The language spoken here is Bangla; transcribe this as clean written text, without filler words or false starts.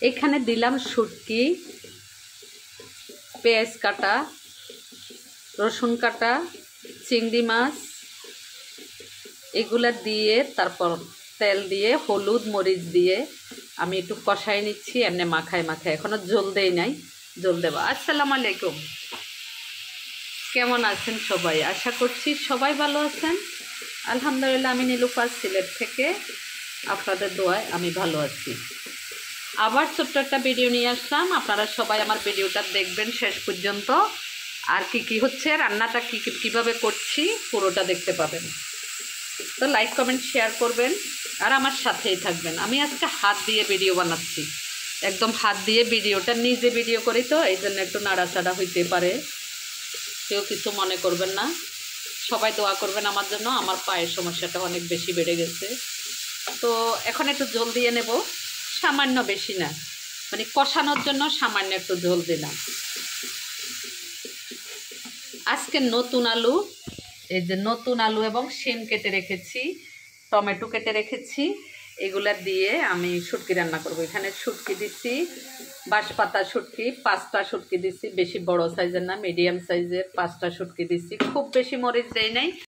এখানে দিলাম শুটকি, পেঁয়াজ কাটা, রসুন কাটা, চিংড়ি মাছ, এগুলা দিয়ে তারপর তেল দিয়ে হলুদ মরিচ দিয়ে আমি একটু কষাই নিচ্ছি। এমনি মাখায় মাখায়, এখনো জল দেই নাই, জল দেবো। আসসালামু আলাইকুম, কেমন আছেন সবাই? আশা করছি সবাই ভালো আছেন। আলহামদুলিল্লাহ, আমি নীলুফার সিলেট থেকে, আপনাদের দোয়ায় আমি ভালো আছি। আবার ছোট্ট একটা ভিডিও নিয়ে আসলাম, আপনারা সবাই আমার ভিডিওটা দেখবেন শেষ পর্যন্ত। আর কি হচ্ছে, রান্নাটা কীভাবে করছি পুরোটা দেখতে পাবেন। তো লাইক কমেন্ট শেয়ার করবেন আর আমার সাথেই থাকবেন। আমি আজকে হাত দিয়ে ভিডিও বানাচ্ছি, একদম হাত দিয়ে ভিডিওটা, নিজে ভিডিও করি তো এই জন্য একটু নাড়াচাড়া হইতে পারে, কেউ কিছু মনে করবেন না। সবাই দোয়া করবেন আমার জন্য, আমার পায়ের সমস্যাটা অনেক বেশি বেড়ে গেছে। তো এখন একটু জল দিয়ে নেব, সামান্য, বেশি না, মানে কষানোর জন্য সামান্য একটু জল দিলাম। আজকে নতুন আলু, এই যে নতুন আলু এবং শিম কেটে রেখেছি, টমেটো কেটে রেখেছি, এগুলা দিয়ে আমি শুটকি রান্না করব। এখানে শুটকি দিছি, বাঁশপাতা শুটকি 5টা শুটকি দিছি, বেশি বড় সাইজের না, মিডিয়াম সাইজের 5টা শুটকি দিছি, খুব বেশি মরিচ দেই নাই।